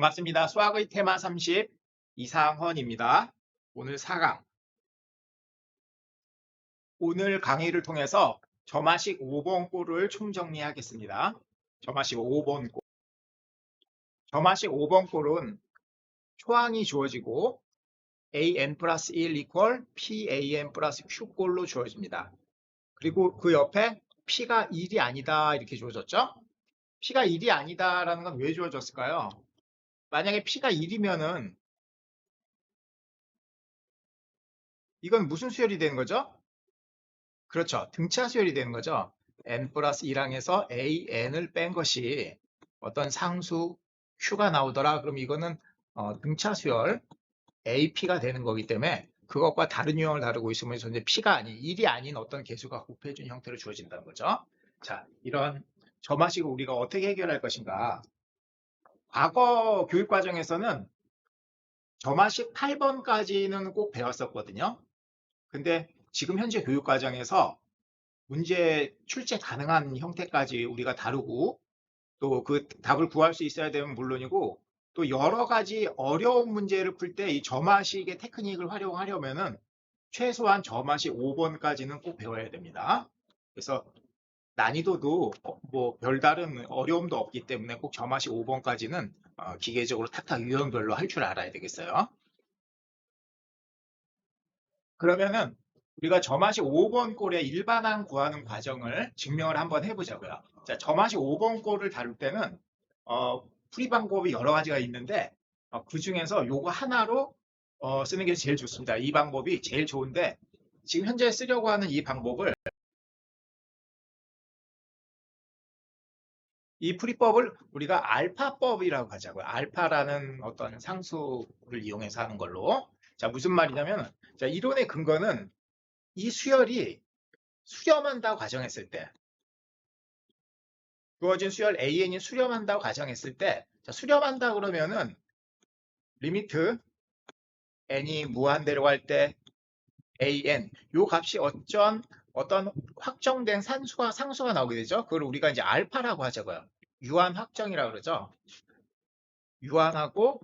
반갑습니다. 수학의 테마 30 이상헌입니다. 오늘 4강. 오늘 강의를 통해서 점화식 5번 꼴을 총정리하겠습니다. 점화식 5번 꼴. 점화식 5번 꼴은 초항이 주어지고 an 플러스 1 이퀄 pan 플러스 q 꼴로 주어집니다. 그리고 그 옆에 p가 1이 아니다 이렇게 주어졌죠? p가 1이 아니다라는 건 왜 주어졌을까요? 만약에 p가 1이면은 이건 무슨 수열이 되는 거죠? 그렇죠. 등차 수열이 되는 거죠. n 플러스 1항에서 an을 뺀 것이 어떤 상수 q가 나오더라. 그럼 이거는 등차 수열 ap가 되는 거기 때문에 그것과 다른 유형을 다루고 있으면 현재 p가 아닌 1이 아닌 어떤 개수가 곱해준 형태로 주어진다는 거죠. 자, 이런 점화식을 우리가 어떻게 해결할 것인가. 과거 교육 과정에서는 점화식 8번까지는 꼭 배웠었거든요. 근데 지금 현재 교육 과정에서 문제 출제 가능한 형태까지 우리가 다루고 또 그 답을 구할 수 있어야 되면 물론이고 또 여러 가지 어려운 문제를 풀 때 이 점화식의 테크닉을 활용하려면은 최소한 점화식 5번까지는 꼭 배워야 됩니다. 그래서 난이도도 뭐 별다른 어려움도 없기 때문에 꼭 점화식 5번까지는 기계적으로 탁탁 유형별로 할 줄 알아야 되겠어요. 그러면은 우리가 점화식 5번 꼴의 일반항 구하는 과정을 증명을 한번 해보자고요. 자, 점화식 5번 꼴을 다룰 때는 풀이 방법이 여러 가지가 있는데 그 중에서 요거 하나로 쓰는 게 제일 좋습니다. 이 방법이 제일 좋은데 지금 현재 쓰려고 하는 이 방법을 이 풀이법을 우리가 알파법이라고 하자고요. 알파라는 어떤 상수를 이용해서 하는 걸로. 자, 무슨 말이냐면 자, 이론의 근거는 이 수열이 수렴한다고 가정했을 때 주어진 수열 an이 수렴한다고 가정했을 때 자, 수렴한다 그러면은 리미트 n이 무한대로 갈 때 an 요 값이 어떤 확정된 상수가 나오게 되죠. 그걸 우리가 이제 알파라고 하자고요. 유한 확정이라고 그러죠. 유한하고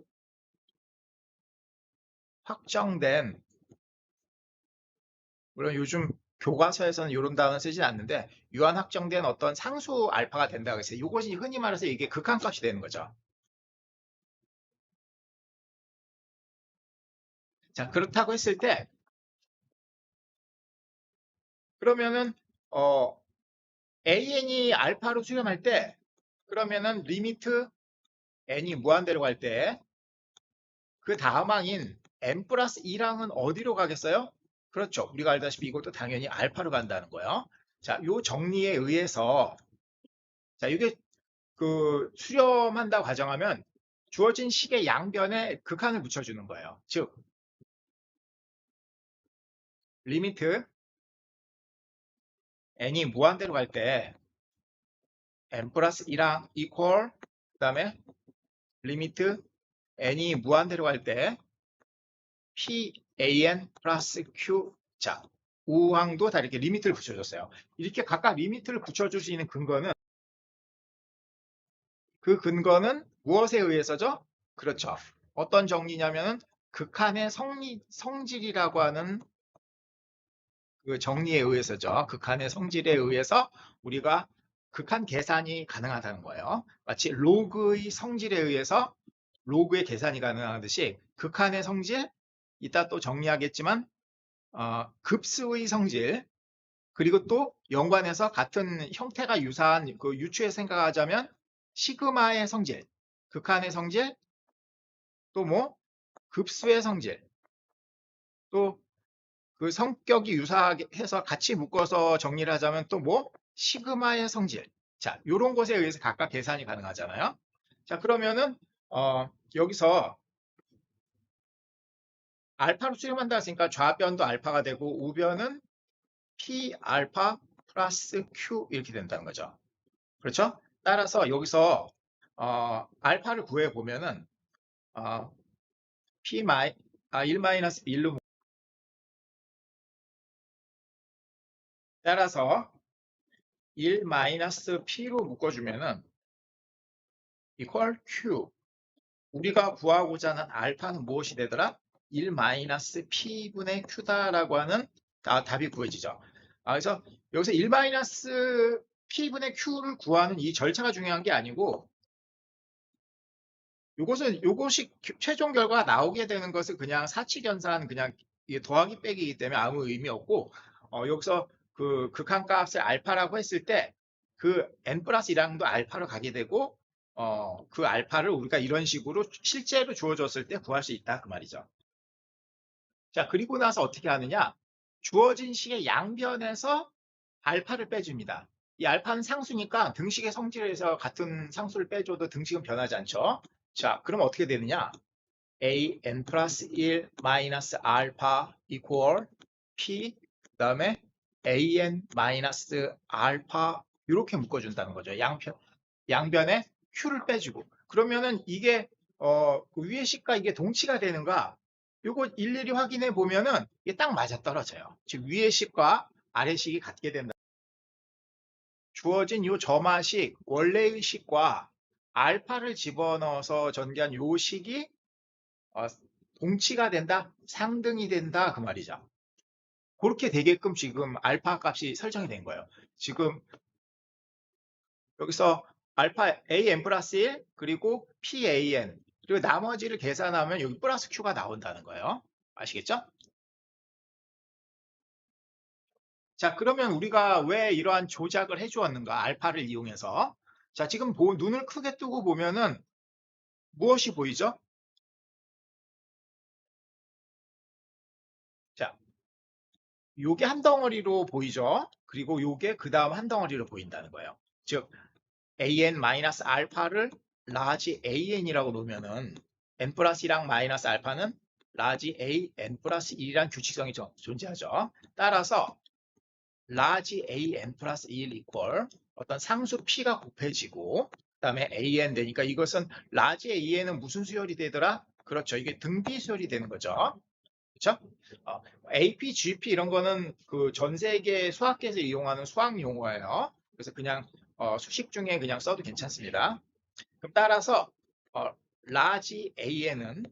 확정된 물론 요즘 교과서에서는 이런 단어는 쓰지 않는데 유한 확정된 어떤 상수 알파가 된다고 했어요. 이것이 흔히 말해서 이게 극한값이 되는 거죠. 자, 그렇다고 했을 때 그러면은 an이 알파로 수렴할 때 그러면은 리미트 n이 무한대로 갈 때 그 다음 항인 n 플러스 1항은 어디로 가겠어요? 그렇죠. 우리가 알다시피 이것도 당연히 알파로 간다는 거예요. 자, 요 정리에 의해서 자, 이게 그 수렴한다고 가정하면 주어진 식의 양변에 극한을 붙여주는 거예요. 즉 리미트 n이 무한대로 갈 때 n 플러스 1항 이퀄 그 다음에 리미트 n이 무한대로 갈 때 pan 플러스 q 자 우항도 다 이렇게 리미트를 붙여줬어요. 이렇게 각각 리미트를 붙여줄 수 있는 근거는 그 근거는 무엇에 의해서죠? 그렇죠. 어떤 정리냐면은 극한의 성질이라고 하는 그 정리에 의해서죠. 극한의 성질에 의해서 우리가 극한 계산이 가능하다는 거예요. 마치 로그의 성질에 의해서 로그의 계산이 가능하듯이 극한의 성질, 이따 또 정리하겠지만 급수의 성질, 그리고 또 연관해서 같은 형태가 유사한 그 유추에 생각하자면 시그마의 성질, 극한의 성질, 또 뭐 급수의 성질, 또 그 성격이 유사해서 같이 묶어서 정리를 하자면 또 뭐 시그마의 성질. 자, 이런 것에 의해서 각각 계산이 가능하잖아요. 자, 그러면은 여기서 알파로 수렴한다 했으니까 좌변도 알파가 되고 우변은 p 알파 플러스 q 이렇게 된다는 거죠. 그렇죠? 따라서 여기서 알파를 구해 보면은 p 1-1로 따라서 1-p로 묶어주면은 equal q 우리가 구하고자 하는 알파는 무엇이 되더라? 1-P분의 Q다라고 하는 답이 구해지죠. 그래서 여기서 1-P분의 Q를 구하는 이 절차가 중요한 게 아니고 요것이 최종 결과가 나오게 되는 것은 그냥 사칙연산 그냥 이게 더하기 빼기이기 때문에 아무 의미 없고 여기서 그 극한값을 알파라고 했을 때 그 n 플러스 1항도 알파로 가게 되고 그 알파를 우리가 이런 식으로 실제로 주어졌을 때 구할 수 있다 그 말이죠. 자, 그리고 나서 어떻게 하느냐? 주어진 식의 양변에서 알파를 빼줍니다. 이 알파는 상수니까 등식의 성질에서 같은 상수를 빼줘도 등식은 변하지 않죠. 자, 그럼 어떻게 되느냐? a n 플러스 1 마이너스 알파 이퀄 p 그다음에 a n 마이너스 알파 이렇게 묶어준다는 거죠. 양변에 q를 빼주고 그러면은 이게 그 위의 식과 이게 동치가 되는가? 이거 일일이 확인해 보면은 이게 딱 맞아 떨어져요. 즉 위의 식과 아래 식이 같게 된다. 주어진 이 점화식 원래의 식과 알파를 집어넣어서 전개한 이 식이 동치가 된다, 상등이 된다 그 말이죠. 그렇게 되게끔 지금 알파 값이 설정이 된 거예요. 지금 여기서 알파 an 플러스 1 그리고 pan 그리고 나머지를 계산하면 여기 플러스 q가 나온다는 거예요. 아시겠죠? 자, 그러면 우리가 왜 이러한 조작을 해주었는가? 알파를 이용해서. 자, 지금 눈을 크게 뜨고 보면은 무엇이 보이죠? 자, 요게 한 덩어리로 보이죠? 그리고 요게 그 다음 한 덩어리로 보인다는 거예요. 즉, an-알파를 라지 an이라고 놓으면은 n 플러스 1랑 마이너스 알파는 라지 a n 플러스 1이란 규칙성이 존재하죠. 따라서 라지 an 플러스 1 이퀄 어떤 상수 p가 곱해지고 그다음에 an 되니까 이것은 라지 an은 무슨 수열이 되더라? 그렇죠. 이게 등비 수열이 되는 거죠. 그렇죠? AP, GP 이런 거는 그 전 세계 수학계에서 이용하는 수학 용어예요. 그래서 그냥 수식 중에 그냥 써도 괜찮습니다. 그럼 따라서 라지 AN은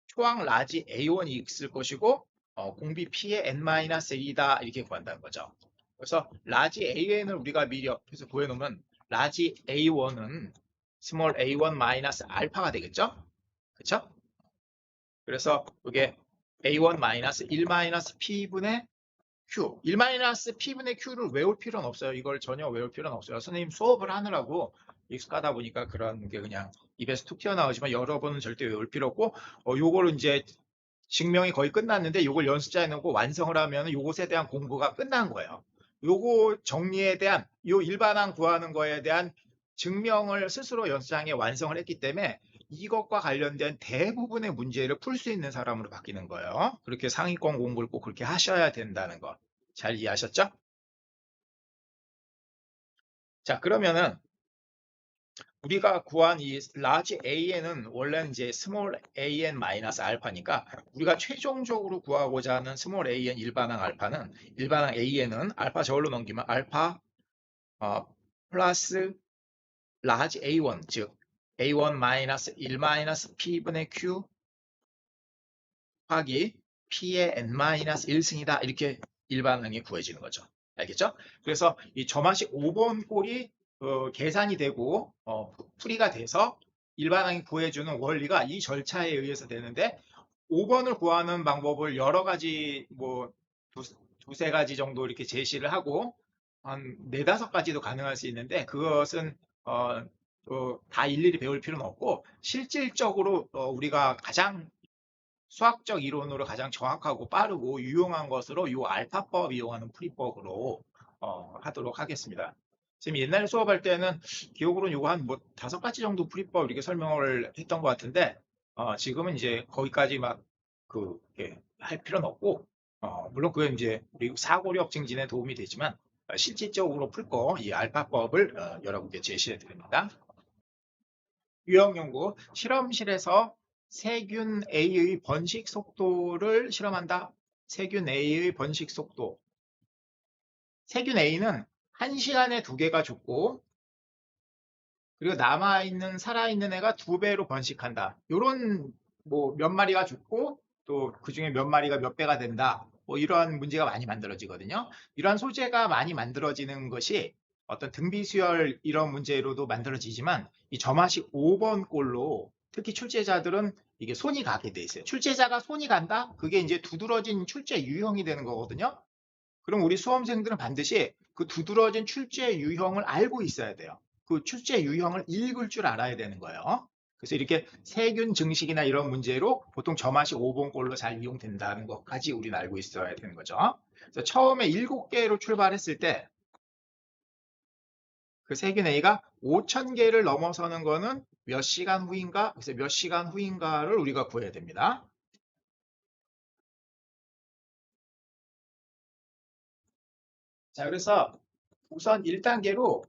초항 라지 A1이 있을 것이고 공비 P의 N-A다 이렇게 구한다는 거죠. 그래서 라지 AN을 우리가 미리 옆에서 구해놓으면 라지 A1은 스몰 A1 마이너스 알파가 되겠죠? 그렇죠? 그래서 이게 A1 마이너스 1 마이너스 P분의 Q, 1 마이너스 P분의 Q를 외울 필요는 없어요. 이걸 전혀 외울 필요는 없어요. 선생님 수업을 하느라고 익숙하다 보니까 그런 게 그냥 입에서 툭 튀어나오지만 여러 번은 절대 외울 필요 없고 요거를 이제 증명이 거의 끝났는데 요걸 연습자에 넣고 완성을 하면 요것에 대한 공부가 끝난 거예요. 요거 정리에 대한 요 일반항 구하는 거에 대한 증명을 스스로 연습장에 완성을 했기 때문에 이것과 관련된 대부분의 문제를 풀 수 있는 사람으로 바뀌는 거예요. 그렇게 상위권 공부를 꼭 그렇게 하셔야 된다는 거. 잘 이해하셨죠? 자, 그러면은 우리가 구한 이 large AN은 원래는 이제 small AN 마이너스 알파니까 우리가 최종적으로 구하고자 하는 small AN 일반항 알파는 일반항 AN은 알파 저울로 넘기면 알파 플러스 large A1 즉 A1 마이너스 1 마이너스 P분의 Q 곱하기 P의 N-1승이다 이렇게 일반항이 구해지는 거죠. 알겠죠? 그래서 이 점화식 5번 꼴이 계산이 되고 풀이가 돼서 일반항이 구해주는 원리가 이 절차에 의해서 되는데 5번을 구하는 방법을 여러 가지 뭐 두세 가지 정도 이렇게 제시를 하고 한 네다섯 가지도 가능할 수 있는데 그것은 다 일일이 배울 필요는 없고 실질적으로 우리가 가장 수학적 이론으로 가장 정확하고 빠르고 유용한 것으로 이 알파법 이용하는 풀이법으로 하도록 하겠습니다. 지금 옛날에 수업할 때는 기억으로는 이거 한 뭐 5가지 정도 풀이법 이렇게 설명을 했던 것 같은데 지금은 이제 거기까지 할 필요는 없고 물론 그게 이제 우리 사고력 증진에 도움이 되지만 실질적으로 풀 거 이 알파법을 여러분께 제시해 드립니다. 유형 연구 실험실에서 세균 A의 번식 속도를 실험한다. 세균 A의 번식 속도. 세균 A는 1시간에 2개가 죽고 그리고 남아있는 살아있는 애가 2배로 번식한다. 요런 뭐 몇 마리가 죽고 또 그중에 몇 마리가 몇 배가 된다. 뭐 이러한 문제가 많이 만들어지거든요. 이러한 소재가 많이 만들어지는 것이 어떤 등비수열 이런 문제로도 만들어지지만 이 점화식 5번 꼴로 특히 출제자들은 이게 손이 가게 돼 있어요. 출제자가 손이 간다? 그게 이제 두드러진 출제 유형이 되는 거거든요. 그럼 우리 수험생들은 반드시 그 두드러진 출제 유형을 알고 있어야 돼요. 그 출제 유형을 읽을 줄 알아야 되는 거예요. 그래서 이렇게 세균 증식이나 이런 문제로 보통 점화식 5번꼴로 잘 이용된다는 것까지 우리는 알고 있어야 되는 거죠. 그래서 처음에 7개로 출발했을 때 그 세균 A가 5,000개를 넘어서는 거는 몇 시간 후인가? 그래서 몇 시간 후인가를 우리가 구해야 됩니다. 자, 그래서 우선 1단계로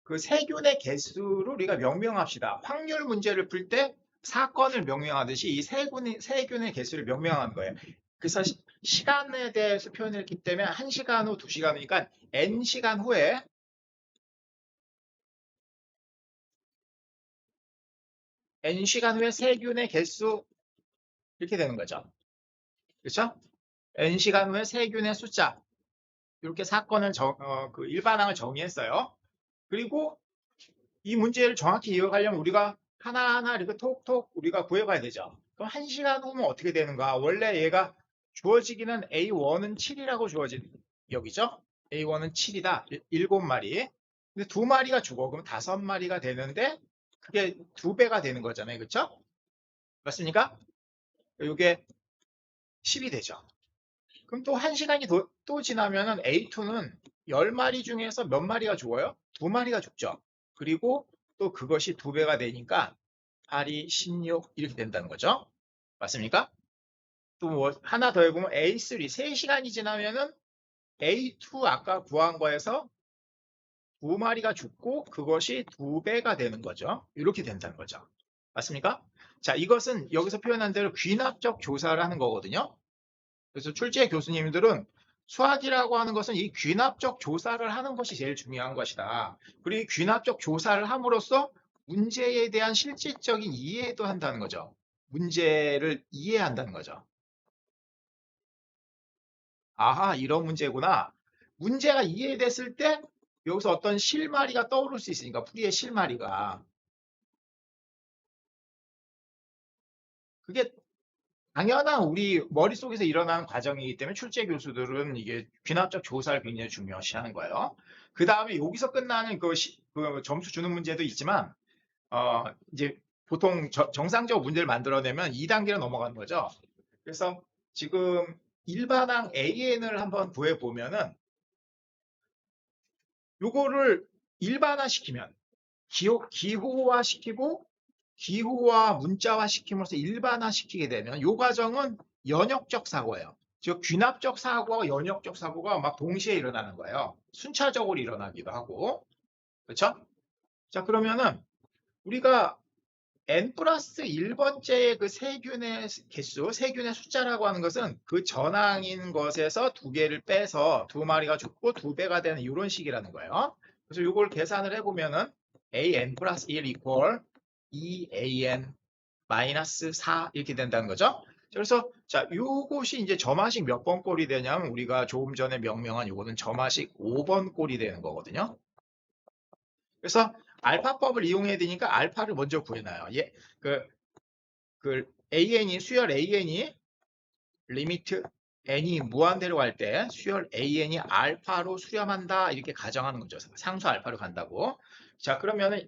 그 세균의 개수를 우리가 명명합시다. 확률 문제를 풀 때 사건을 명명하듯이 이 세균의 개수를 명명하는 거예요. 그래서 시간에 대해서 표현했기 때문에 1시간 후, 2시간 후니까 n시간 후에 n시간 후에 세균의 개수 이렇게 되는 거죠. 그렇죠? n시간 후에 세균의 숫자 이렇게 사건을 그 일반항을 정의했어요. 그리고 이 문제를 정확히 이어가려면 우리가 하나하나 이렇게 톡톡 우리가 구해봐야 되죠. 그럼 1시간 후면 어떻게 되는가? 원래 얘가 주어지기는 A1은 7이라고 주어진 여기죠? A1은 7이다. 7마리. 근데 2마리가 죽어. 그럼 5마리가 되는데 그게 2배가 되는 거잖아요. 그렇죠? 맞습니까? 이게 10이 되죠. 그럼 또 1시간이 또 지나면은 A2는 10마리 중에서 몇 마리가 죽어요? 2마리가 죽죠. 그리고 또 그것이 2배가 되니까 8이 16 이렇게 된다는 거죠. 맞습니까? 또 뭐 하나 더 해보면 A3, 3시간이 지나면은 A2 아까 구한 거에서 2마리가 죽고 그것이 2배가 되는 거죠. 이렇게 된다는 거죠. 맞습니까? 자, 이것은 여기서 표현한 대로 귀납적 조사를 하는 거거든요. 그래서 출제 교수님들은 수학이라고 하는 것은 이 귀납적 조사를 하는 것이 제일 중요한 것이다. 그리고 이 귀납적 조사를 함으로써 문제에 대한 실질적인 이해도 한다는 거죠. 문제를 이해한다는 거죠. 아하, 이런 문제구나. 문제가 이해됐을 때 여기서 어떤 실마리가 떠오를 수 있으니까 풀이의 실마리가 그게 당연한 우리 머릿속에서 일어나는 과정이기 때문에 출제 교수들은 이게 귀납적 조사를 굉장히 중요시하는 거예요. 그 다음에 여기서 끝나는 그 점수 주는 문제도 있지만 이제 보통 정상적 문제를 만들어내면 2단계로 넘어가는 거죠. 그래서 지금 일반항 AN을 한번 구해보면은 요거를 일반화시키면 기호화시키고 기호와 문자화 시킴으로써 일반화시키게 되면 이 과정은 연역적 사고예요. 즉 귀납적 사고와 연역적 사고가 막 동시에 일어나는 거예요. 순차적으로 일어나기도 하고. 그렇죠? 자, 그러면은 우리가 n 플러스 1번째의 그 세균의 개수, 세균의 숫자라고 하는 것은 그 전항인 것에서 2개를 빼서 2마리가 죽고 2배가 되는 이런 식이라는 거예요. 그래서 이걸 계산을 해보면은 an 플러스 1 이퀄 2an 마이너스 4 이렇게 된다는 거죠. 그래서 자, 요것이 이제 점화식 몇 번 꼴이 되냐면 우리가 조금 전에 명명한 요거는 점화식 5번 꼴이 되는 거거든요. 그래서 알파법을 이용해야 되니까 알파를 먼저 구해놔요. 예, 그 AN이 수열 AN이 리미트 n이 무한대로 갈 때 수열 AN이 알파로 수렴한다 이렇게 가정하는 거죠. 상수 알파로 간다고. 자, 그러면은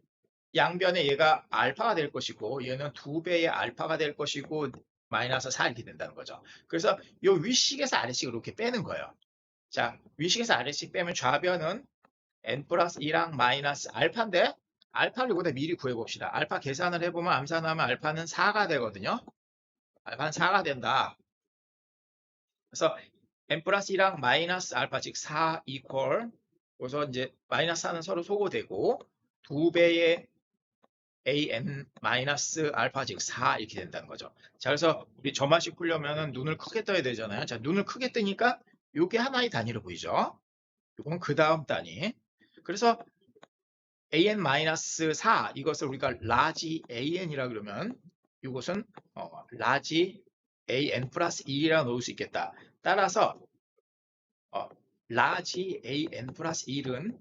양변에 얘가 알파가 될 것이고 얘는 2배의 알파가 될 것이고 마이너스 4 이렇게 된다는 거죠. 그래서 이 위식에서 아래식으로 이렇게 빼는 거예요. 자, 위식에서 아래식 빼면 좌변은 n 플러스 2랑 마이너스 알파인데 알파를 이거다 미리 구해봅시다. 알파 계산을 해보면 암산하면 알파는 4가 되거든요. 알파는 4가 된다. 그래서 n 플러스 2랑 마이너스 알파 즉 4 이퀄 그래서 이제 마이너스 4는 서로 소거되고 2배의 an 마이너스 알파 즉 4 이렇게 된다는 거죠. 자, 그래서 우리 점화식 풀려면은 눈을 크게 떠야 되잖아요. 자, 눈을 크게 뜨니까 이게 하나의 단위로 보이죠. 이건 그 다음 단위. 그래서 an-4 이것을 우리가 라지 an이라 그러면 이것은 라지 an 플러스 2라 놓을 수 있겠다. 따라서 라지 an 플러스 1은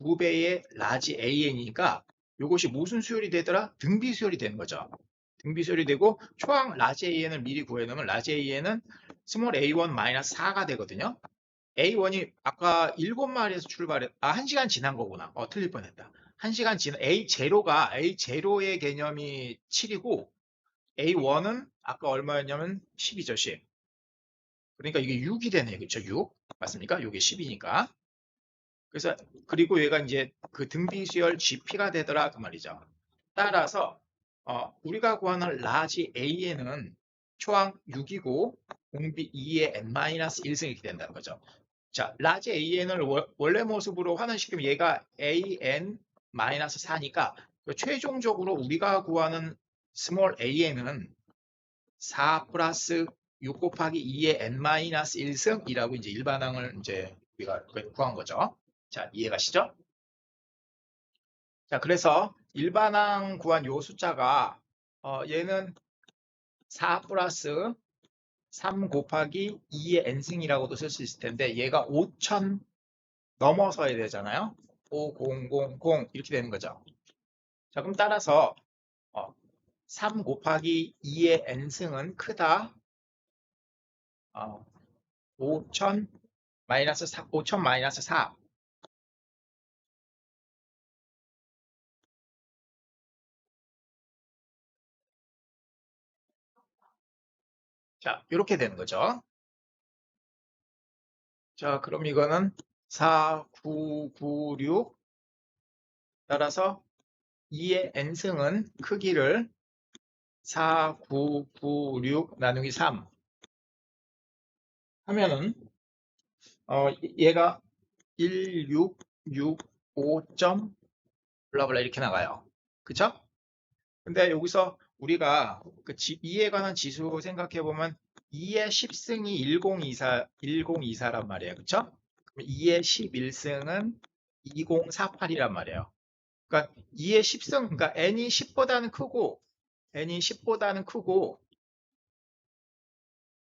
2배의 라지 an이니까 이것이 무슨 수열이 되더라? 등비 수열이 되는 거죠. 등비 수열이 되고 초항 라지 an을 미리 구해놓으면 라지 an은 스몰 a1-4가 되거든요. A1이 아까 7마리에서 출발해, 1시간 지난 거구나. 틀릴 뻔했다. 1시간 지난, A0의 개념이 7이고, A1은 아까 얼마였냐면 10이죠, 10. 그러니까 이게 6이 되네요. 그쵸? 6. 맞습니까? 이게 10이니까. 그래서, 그리고 얘가 이제 그 등비수열 GP가 되더라. 그 말이죠. 따라서, 우리가 구하는 라지 AN은 초항 6이고, 공비 2의 n-1승 이렇게 된다는 거죠. 자, 라지 AN을 원래 모습으로 환원시키면 얘가 AN-4니까 최종적으로 우리가 구하는 스몰 AN은 4 플러스 6 곱하기 2의 n-1승이라고 이제 일반항을 이제 우리가 구한 거죠. 자, 이해가시죠? 자, 그래서 일반항 구한 요 숫자가 얘는 4 플러스 3 곱하기 2의 n승이라고도 쓸 수 있을 텐데 얘가 5000 넘어서야 되잖아요. 5000 이렇게 되는 거죠. 자, 그럼 따라서 3 곱하기 2의 n승은 크다. 5000 마이너스 4, 5000 마이너스 4. 자, 이렇게 되는 거죠. 자, 그럼 이거는 4996 따라서 2의 n승은 크기를 4996 나누기 3 하면은 얘가 1665. 블라블라 이렇게 나가요. 그쵸? 근데 여기서 우리가 그 2에 관한 지수 생각해 보면 2의 10승이 1024란 말이에요. 그쵸? 그럼 2의 11승은 2048이란 말이에요. 그러니까 2의 10승, 그러니까 n이 10보다는 크고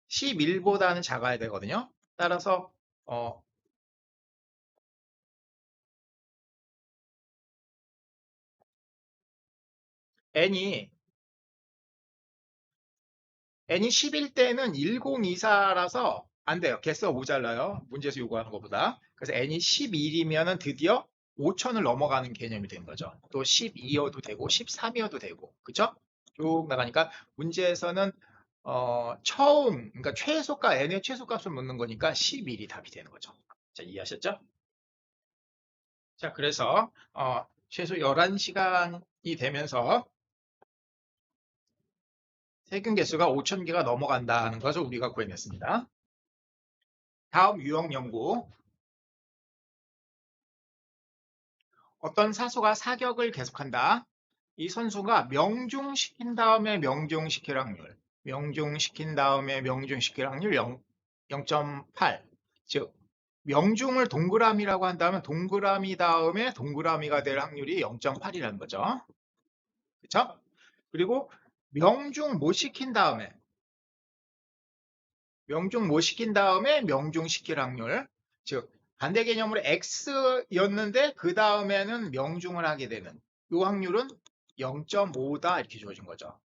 11보다는 작아야 되거든요. 따라서 n이 10일 때는 1024라서 안 돼요. 개수가 모자라요. 문제에서 요구하는 것보다. 그래서 n이 11이면 드디어 5000을 넘어가는 개념이 되는 거죠. 또 12여도 되고 13이어도 되고. 그쵸? 쭉 나가니까 문제에서는 그러니까 최소가 n의 최소값을 묻는 거니까 11이 답이 되는 거죠. 자, 이해하셨죠? 자, 그래서 최소 11시간이 되면서 세균 개수가 5000개가 넘어간다는 것을 우리가 구해냈습니다. 다음 유형 연구. 어떤 사수가 사격을 계속한다. 이 선수가 명중시킨 다음에 명중시킬 확률, 명중시킨 다음에 명중시킬 확률 0.8. 즉, 명중을 동그라미라고 한다면 동그라미 다음에 동그라미가 될 확률이 0.8이라는 거죠. 그렇죠? 그리고 명중 못 시킨 다음에 명중시킬 확률, 즉 반대 개념으로 x였는데 그 다음에는 명중을 하게 되는 이 확률은 0.5다 이렇게 주어진 거죠.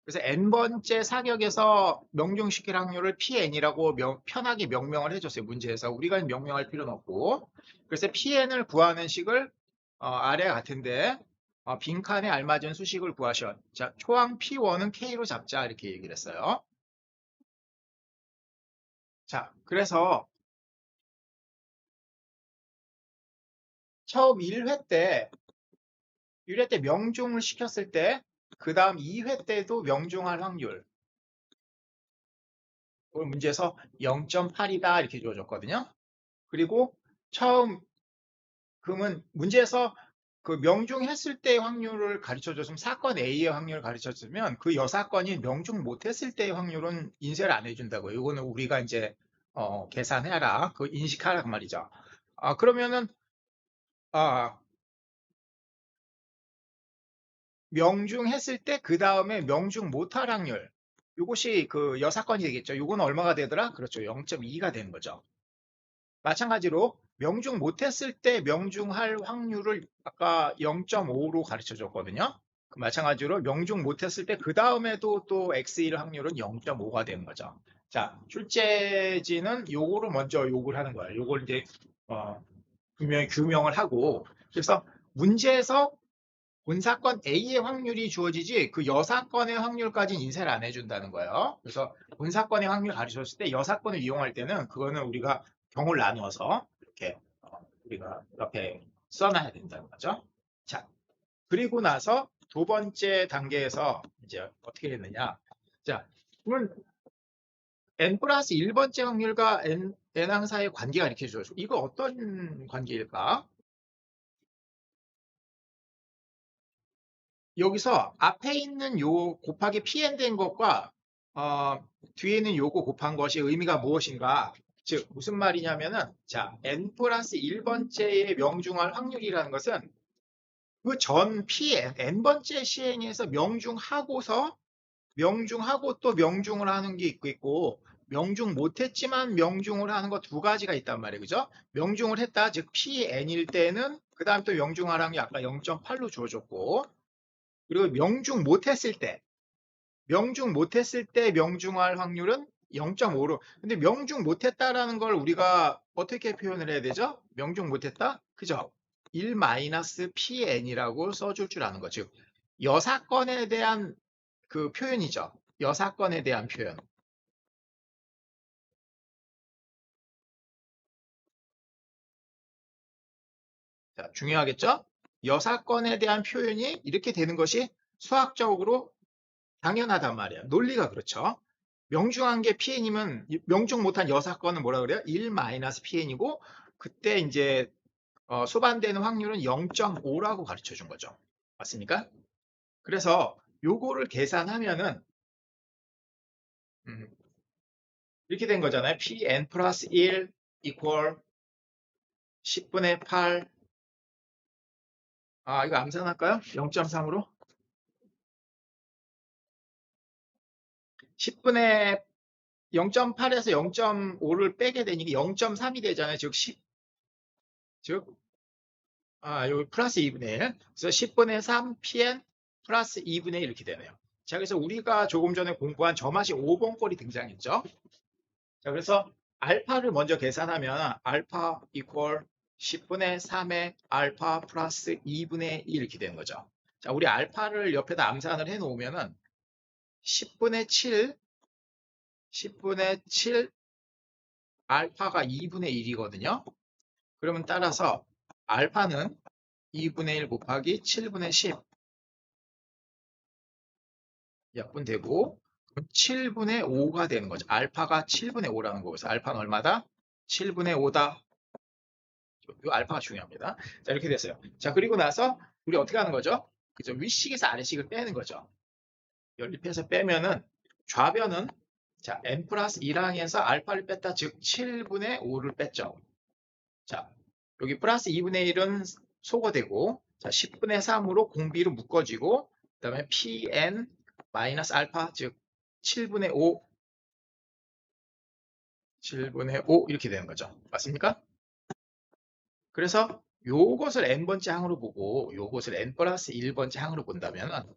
그래서 n번째 사격에서 명중시킬 확률을 pn이라고 편하게 명명을 해줬어요. 문제에서 우리가 명명할 필요는 없고, 그래서 pn을 구하는 식을 아래 같은데 빈칸에 알맞은 수식을 구하셔. 자, 초항 p1은 k로 잡자 이렇게 얘기를 했어요. 자, 그래서 처음 1회 때 명중을 시켰을 때 그 다음 2회 때도 명중할 확률, 오늘 문제에서 0.8이다 이렇게 주어졌거든요. 그리고 처음 그러면 문제에서 그 명중했을 때의 확률을 가르쳐줬으면 사건 A의 확률을 가르쳐줬으면 그 여사건이 명중 못했을 때의 확률은 인쇄를 안 해준다고요. 이거는 우리가 이제 계산해라, 그 인식하라 그 말이죠. 그러면은 아, 명중했을 때 그 다음에 명중 못할 확률. 이것이 그 여사건이 되겠죠. 이거는 얼마가 되더라? 그렇죠. 0.2가 되는 거죠. 마찬가지로 명중 못했을 때 명중할 확률을 아까 0.5로 가르쳐 줬거든요. 마찬가지로 명중 못했을 때 그 다음에도 또 X일 확률은 0.5가 되는 거죠. 자, 출제지는 요거를 먼저 요구를 하는 거예요. 요걸 이제 분명히 규명을 하고, 그래서 문제에서 본사건 A의 확률이 주어지지 그 여사건의 확률까지는 인쇄를 안 해준다는 거예요. 그래서 본사건의 확률 가르쳤을 때 여사건을 이용할 때는 그거는 우리가 경우를 나누어서 이렇게 우리가 옆에 써놔야 된다는 거죠. 자, 그리고 나서 두 번째 단계에서 이제 어떻게 했느냐. 자, 그러면 n 플러스 1번째 확률과 n 항사의 관계가 이렇게 주어져. 이거 어떤 관계일까? 여기서 앞에 있는 요 곱하기 pn 된 것과 뒤에 있는 요거 곱한 것이 의미가 무엇인가? 즉 무슨 말이냐면은 자 n 플러스 1번째의 명중할 확률이라는 것은 그 전 pn n번째 시행에서 명중하고서 명중하고 또 명중을 하는 게 있고 명중 못했지만 명중을 하는 거 두 가지가 있단 말이에요. 그죠? 명중을 했다 즉 pn일 때는 그 다음 또 명중하라는 게 아까 0.8로 주어졌고 그리고 명중 못했을 때 명중할 확률은 0.5로. 근데 명중 못했다라는 걸 우리가 어떻게 표현을 해야 되죠? 명중 못했다? 그죠? 1-pn이라고 써줄 줄 아는 거죠. 여사건에 대한 그 표현이죠. 여사건에 대한 표현. 자, 중요하겠죠? 여사건에 대한 표현이 이렇게 되는 것이 수학적으로 당연하단 말이에요. 논리가 그렇죠. 명중한 게 PN이면 명중 못한 여사건은 뭐라 그래요? 1-PN이고 그때 이제 수반되는 확률은 0.5라고 가르쳐 준 거죠. 맞습니까? 그래서 요거를 계산하면은 이렇게 된 거잖아요. PN 플러스 1 equal 10분의 8. 이거 암산할까요? 0.3으로? 10분의 0.8에서 0.5를 빼게 되니까 0.3이 되잖아요. 즉 10, 즉 여기 플러스 2분의 1. 그래서 10분의 3 pn 플러스 2분의 1 이렇게 되네요. 자, 그래서 우리가 조금 전에 공부한 저 맛이 5번 꼴이 등장했죠. 자, 그래서 알파를 먼저 계산하면 알파 이퀄 10분의 3의 알파 플러스 2분의 1 이렇게 되는 거죠. 자, 우리 알파를 옆에다 암산을 해 놓으면은 10분의 7, 10분의 7 알파가 2분의 1이거든요. 그러면 따라서 알파는 2분의 1 곱하기 7분의 10 약분되고 7분의 5가 되는 거죠. 알파가 7분의 5라는 거에서 알파는 얼마다? 7분의 5다. 이 알파가 중요합니다. 자, 이렇게 됐어요. 자, 그리고 나서 우리 어떻게 하는 거죠? 그죠? 윗식에서 아래식을 빼는 거죠. 연립해서 빼면은 좌변은 자, n 플러스 1항에서 알파를 뺐다. 즉 7분의 5를 뺐죠. 자, 여기 플러스 2분의 1은 소거되고 자, 10분의 3으로 공비로 묶어지고 그 다음에 pn 마이너스 알파 즉 7분의 5 7분의 5 이렇게 되는 거죠. 맞습니까? 그래서 요것을 n번째 항으로 보고 요것을 n 플러스 1번째 항으로 본다면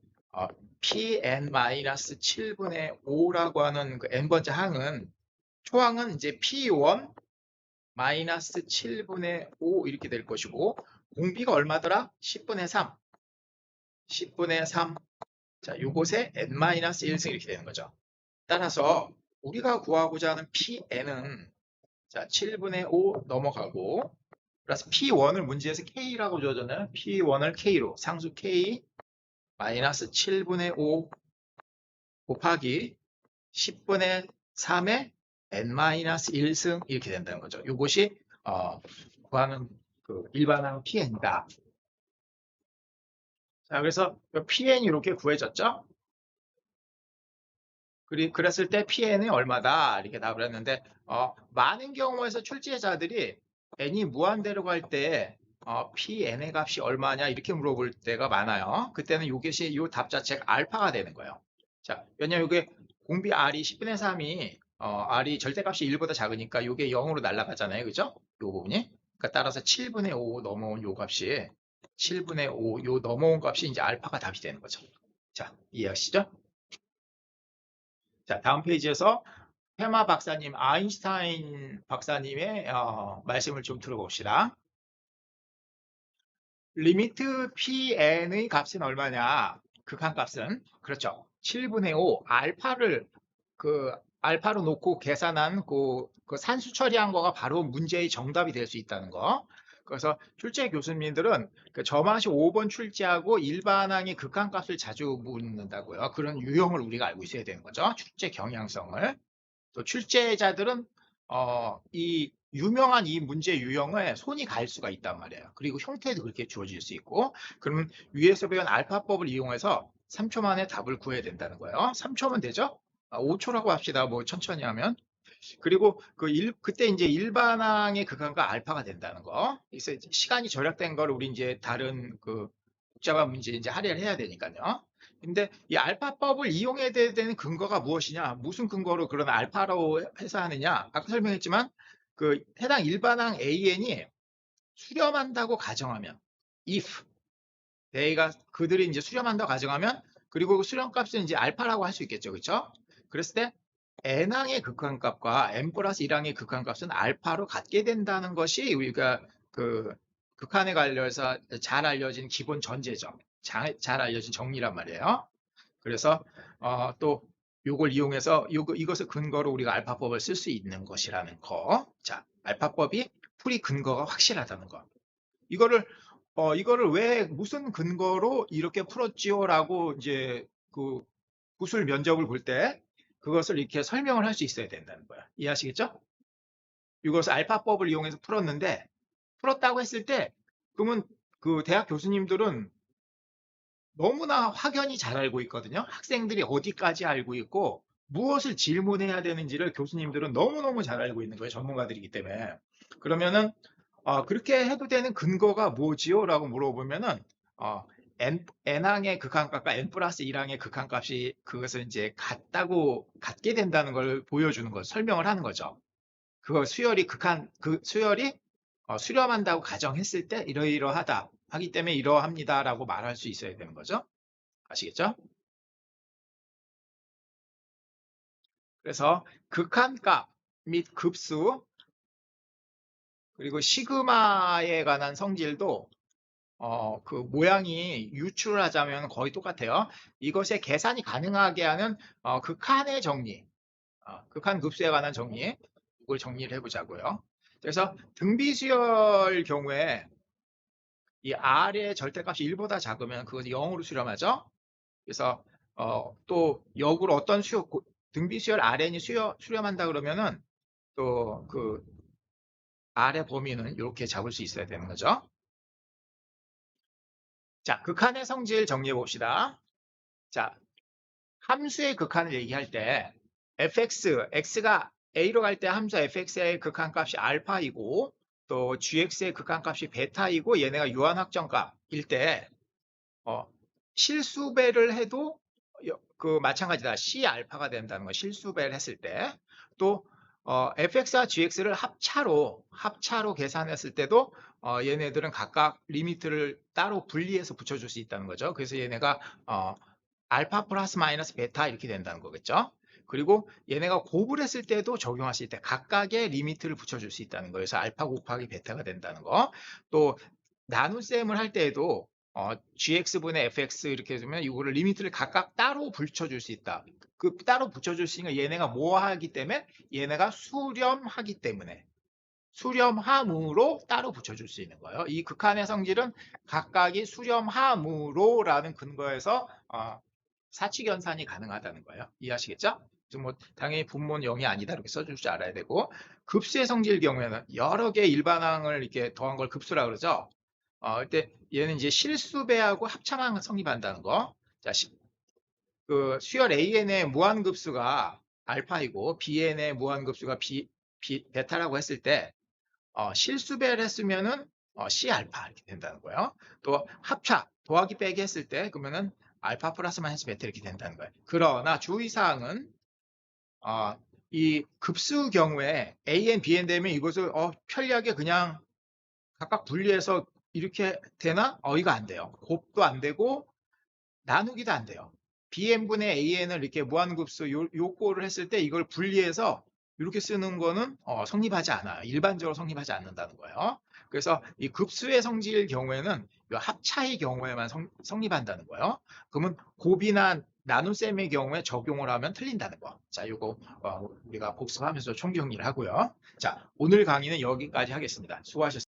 pn-7분의 5라고 하는 그 n번째 항은 초항은 이제 p1 마이너스 7분의 5 이렇게 될 것이고 공비가 얼마더라? 10분의 3 10분의 3 자, 요것에 n-1승 이렇게 되는 거죠. 따라서 우리가 구하고자 하는 pn은 자, 7분의 5 넘어가고 플러스 P1을 문제에서 K라고 주어졌나요? P1을 K로 상수 K 마이너스 7분의 5 곱하기 10분의 3의 n-1승 이렇게 된다는 거죠. 이것이 구하는 그 일반항 PN이다. 자, 그래서 PN이 이렇게 구해졌죠? 그랬을 때 PN이 얼마다 이렇게 답을 했는데 많은 경우에서 출제자들이 n이 무한대로 갈 때 Pn의 값이 얼마냐 이렇게 물어볼 때가 많아요. 그때는 이것이 이 답 자체가 알파가 되는 거예요. 자, 왜냐면 이게 공비 R이 10분의 3이 R이 절대값이 1보다 작으니까 이게 0으로 날아가잖아요. 그죠? 이 부분이. 그러니까 따라서 7분의 5 넘어온 요 값이 7분의 5 요 넘어온 값이 이제 알파가 답이 되는 거죠. 자, 이해하시죠? 자, 다음 페이지에서 페마 박사님, 아인슈타인 박사님의 말씀을 좀 들어봅시다. 리미트 Pn의 값은 얼마냐? 극한값은 그렇죠. 7분의 5 알파로 놓고 계산한 그 산수 처리한 거가 바로 문제의 정답이 될 수 있다는 거. 그래서 출제 교수님들은 그 저맛이 5번 출제하고 일반항의 극한값을 자주 묻는다고요. 그런 유형을 우리가 알고 있어야 되는 거죠. 출제 경향성을. 또 출제자들은 이 유명한 이 문제 유형에 손이 갈 수가 있단 말이에요. 그리고 형태도 그렇게 주어질 수 있고, 그러면 위에서 배운 알파법을 이용해서 3초 만에 답을 구해야 된다는 거예요. 3초면 되죠? 5초라고 합시다. 뭐 천천히 하면. 그리고 그때 이제 일반항의 극한과 알파가 된다는 거. 그래서 시간이 절약된 걸 우리 이제 다른 그 복잡한 문제 이제 할애를 해야 되니까요. 근데 이 알파법을 이용해야 되는 근거가 무엇이냐? 무슨 근거로 그런 알파로 해서 하느냐? 아까 설명했지만 그 해당 일반항 AN이 수렴한다고 가정하면 if 그들이 이제 수렴한다고 가정하면 그리고 그 수렴값은 이제 알파라고 할 수 있겠죠. 그렇죠? 그랬을 때 n항의 극한값과 n 플러스 1항의 극한값은 알파로 같게 된다는 것이 우리가 그 극한에 관련해서 잘 알려진 기본 전제죠. 잘 알려진 정리란 말이에요. 그래서 또 이걸 이용해서 이것을 근거로 우리가 알파법을 쓸 수 있는 것이라는 거. 자, 알파법이 풀이 근거가 확실하다는 거. 이거를 왜 무슨 근거로 이렇게 풀었지요라고 이제 그 구술 면접을 볼 때 그것을 이렇게 설명을 할 수 있어야 된다는 거야. 이해하시겠죠? 이것을 알파법을 이용해서 풀었다고 했을 때 그러면 그 대학 교수님들은 너무나 확연히 잘 알고 있거든요. 학생들이 어디까지 알고 있고 무엇을 질문해야 되는지를 교수님들은 너무너무 잘 알고 있는 거예요. 전문가들이기 때문에. 그러면은 그렇게 해도 되는 근거가 뭐지요? 라고 물어보면은 n항의 극한값과 n 플러스 1항의 극한값이 그것을 이제 같게 된다는 걸 보여주는 거, 설명을 하는 거죠. 수열이 수렴한다고 가정했을 때 이러이러하다 하기 때문에 이러합니다라고 말할 수 있어야 되는 거죠. 아시겠죠? 그래서 극한값 및 급수 그리고 시그마에 관한 성질도 그 모양이 유출하자면 거의 똑같아요. 이것의 계산이 가능하게 하는 극한의 정리, 극한 급수에 관한 정리, 이걸 정리를 해보자고요. 그래서 등비수열 경우에 이 R의 절대값이 1보다 작으면 그것이 0으로 수렴하죠. 그래서 또 역으로 어떤 등비수열 Rn이 수렴한다 그러면은 또 그 R의 범위는 이렇게 잡을 수 있어야 되는 거죠. 자, 극한의 성질 정리해 봅시다. 자, 함수의 극한을 얘기할 때 x가 a로 갈 때 함수 fx의 극한값이 알파이고 또 gx의 극한값이 베타이고 얘네가 유한확정값일 때 실수배를 해도 그 마찬가지다. C 알파가 된다는 거. 실수배를 했을 때. 또 fx와 gx를 합차로 계산했을 때도 얘네들은 각각 리미트를 따로 분리해서 붙여줄 수 있다는 거죠. 그래서 얘네가 알파 플러스 마이너스 베타 이렇게 된다는 거겠죠. 그리고 얘네가 곱을 했을 때도 적용하실 때 각각의 리미트를 붙여줄 수 있다는 거예요. 그래서 알파 곱하기 베타가 된다는 거. 또 나눗셈을 할 때에도 gx분의 fx 이렇게 해주면 이거를 리미트를 각각 따로 붙여줄 수 있다. 그 따로 붙여줄 수 있는 얘네가 뭐 하기 때문에 얘네가 수렴하기 때문에 수렴함으로 따로 붙여줄 수 있는 거예요. 이 극한의 성질은 각각이 수렴함으로라는 근거에서 사칙연산이 가능하다는 거예요. 이해하시겠죠? 뭐 당연히 분모는 0이 아니다 이렇게 써줄 줄 알아야 되고 급수의 성질 경우에는 여러 개의 일반항을 이렇게 더한 걸 급수라 그러죠. 그때 얘는 이제 실수배하고 합참항을 성립한다는 거. 자, 그 수열 AN의 무한급수가 알파이고 BN의 무한급수가 베타라고 했을 때 실수배를 했으면은 C 알파 이렇게 된다는 거예요. 또 합차 더하기 빼기 했을 때 그러면은 알파 플러스 마이너스 베타 이렇게 된다는 거예요. 그러나 주의사항은 이 급수 경우에 AN, BN 되면 이것을 편리하게 그냥 각각 분리해서 이렇게 되나? 이거 안 돼요. 곱도 안 되고 나누기도 안 돼요. BN분의 AN을 이렇게 무한급수 요거를 했을 때 이걸 분리해서 이렇게 쓰는 거는 성립하지 않아요. 일반적으로 성립하지 않는다는 거예요. 그래서 이 급수의 성질 경우에는 이 합차의 경우에만 성립한다는 거예요. 그러면 곱이나 나눗셈의 경우에 적용을 하면 틀린다는 거. 자, 이거 우리가 복습하면서 총정리를 하고요. 자, 오늘 강의는 여기까지 하겠습니다. 수고하셨습니다.